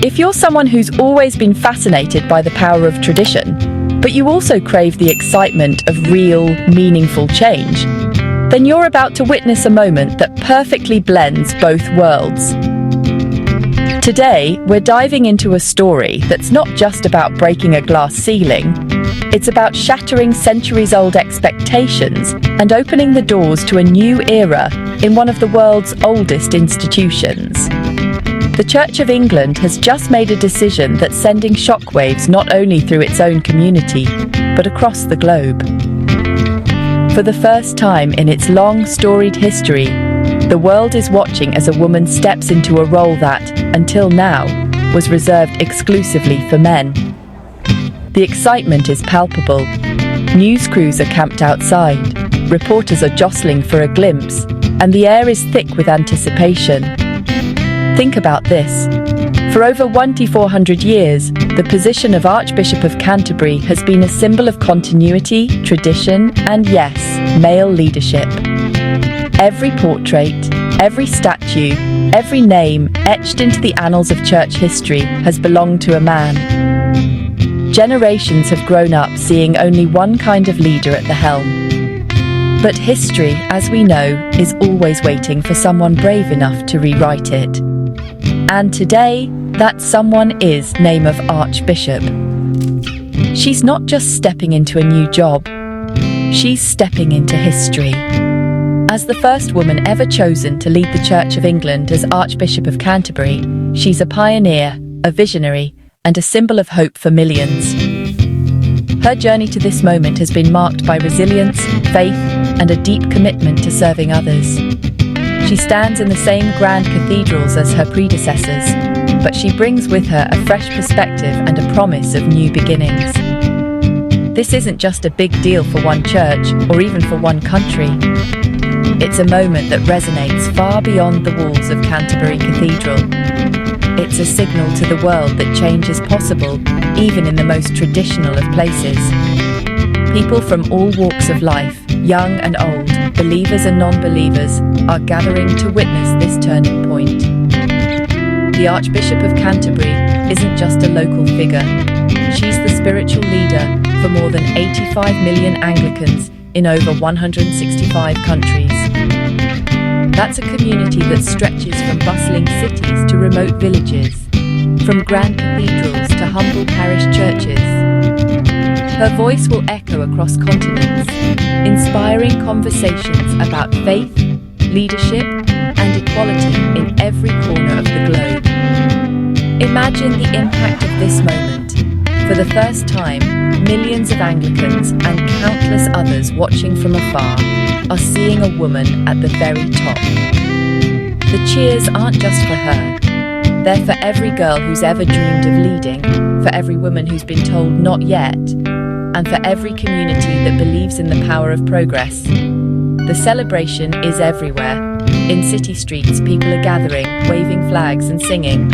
If you're someone who's always been fascinated by the power of tradition, but you also crave the excitement of real, meaningful change, then you're about to witness a moment that perfectly blends both worlds. Today, we're diving into a story that's not just about breaking a glass ceiling. It's about shattering centuries-old expectations and opening the doors to a new era in one of the world's oldest institutions. The Church of England has just made a decision that's sending shockwaves not only through its own community, but across the globe. For the first time in its long, storied history, the world is watching as a woman steps into a role that, until now, was reserved exclusively for men. The excitement is palpable. News crews are camped outside, reporters are jostling for a glimpse, and the air is thick with anticipation. Think about this. For over 1,400 years, the position of Archbishop of Canterbury has been a symbol of continuity, tradition, and yes, male leadership. Every portrait, every statue, every name etched into the annals of church history has belonged to a man. Generations have grown up seeing only one kind of leader at the helm. But history, as we know, is always waiting for someone brave enough to rewrite it. And today, that someone is name of Archbishop. She's not just stepping into a new job, she's stepping into history. As the first woman ever chosen to lead the Church of England as Archbishop of Canterbury, she's a pioneer, a visionary, and a symbol of hope for millions. Her journey to this moment has been marked by resilience, faith, and a deep commitment to serving others. She stands in the same grand cathedrals as her predecessors, but she brings with her a fresh perspective and a promise of new beginnings. This isn't just a big deal for one church or even for one country. It's a moment that resonates far beyond the walls of Canterbury Cathedral. It's a signal to the world that change is possible, even in the most traditional of places. People from all walks of life, young and old, believers and non-believers, are gathering to witness this turning point. The Archbishop of Canterbury isn't just a local figure. She's the spiritual leader for more than 85 million Anglicans in over 165 countries. That's a community that stretches from bustling cities to remote villages, from grand cathedrals to humble parish churches. Her voice will echo across continents, inspiring conversations about faith, leadership, and equality in every corner of the globe. Imagine the impact of this moment. For the first time, millions of Anglicans and countless others watching from afar are seeing a woman at the very top. The cheers aren't just for her. They're for every girl who's ever dreamed of leading, for every woman who's been told not yet, and for every community that believes in the power of progress. The celebration is everywhere. In city streets, people are gathering, waving flags and singing.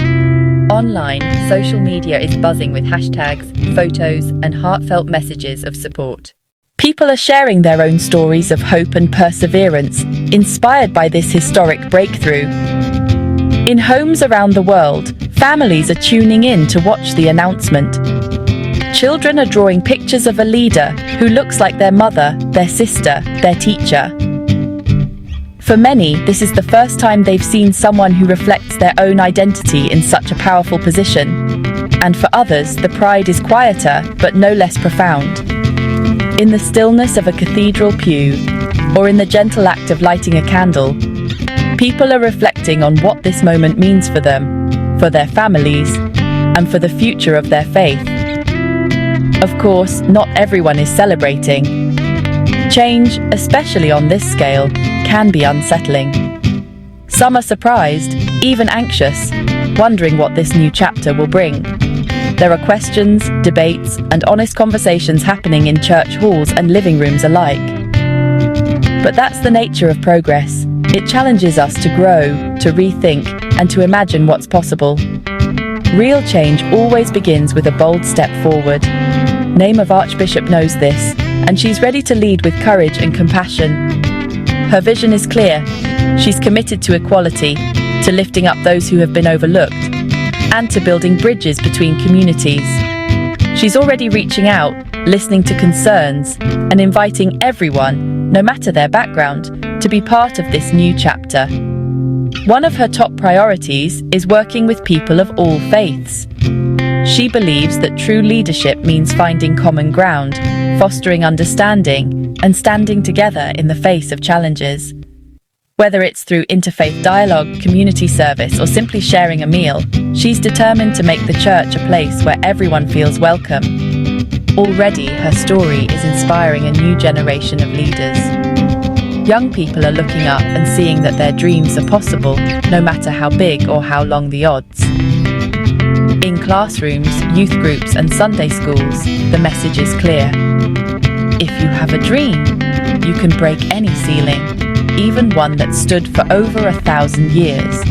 Online, social media is buzzing with hashtags, photos, and heartfelt messages of support. People are sharing their own stories of hope and perseverance, inspired by this historic breakthrough. In homes around the world, families are tuning in to watch the announcement. Children are drawing pictures of a leader who looks like their mother, their sister, their teacher. For many, this is the first time they've seen someone who reflects their own identity in such a powerful position. And for others, the pride is quieter, but no less profound. In the stillness of a cathedral pew, or in the gentle act of lighting a candle, people are reflecting on what this moment means for them, for their families, and for the future of their faith. Of course, not everyone is celebrating. Change, especially on this scale, can be unsettling. Some are surprised, even anxious, wondering what this new chapter will bring. There are questions, debates, and honest conversations happening in church halls and living rooms alike. But that's the nature of progress. It challenges us to grow, to rethink, and to imagine what's possible. Real change always begins with a bold step forward. Name of Archbishop knows this, and she's ready to lead with courage and compassion. Her vision is clear. She's committed to equality, to lifting up those who have been overlooked, and to building bridges between communities. She's already reaching out, listening to concerns, and inviting everyone, no matter their background, to be part of this new chapter. One of her top priorities is working with people of all faiths. She believes that true leadership means finding common ground, fostering understanding, and standing together in the face of challenges. Whether it's through interfaith dialogue, community service, or simply sharing a meal, she's determined to make the church a place where everyone feels welcome. Already, her story is inspiring a new generation of leaders. Young people are looking up and seeing that their dreams are possible, no matter how big or how long the odds. In classrooms, youth groups, and Sunday schools, the message is clear. If you have a dream, you can break any ceiling, even one that stood for over 1,000 years.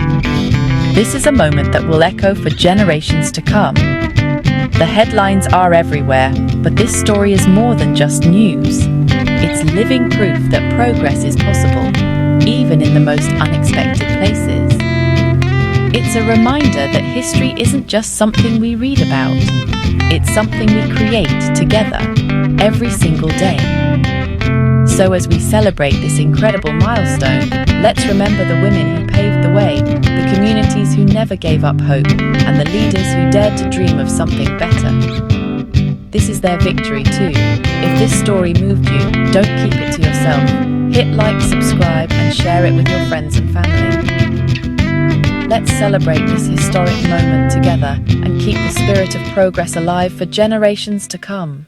This is a moment that will echo for generations to come. The headlines are everywhere, but this story is more than just news. It's living proof that progress is possible, even in the most unexpected places. It's a reminder that history isn't just something we read about. It's something we create together, every single day. So as we celebrate this incredible milestone, let's remember the women who paved the way, the communities who never gave up hope, and the leaders who dared to dream of something better. This is their victory too. If this story moved you, don't keep it to yourself. Hit like, subscribe, and share it with your friends and family. Let's celebrate this historic moment together and keep the spirit of progress alive for generations to come.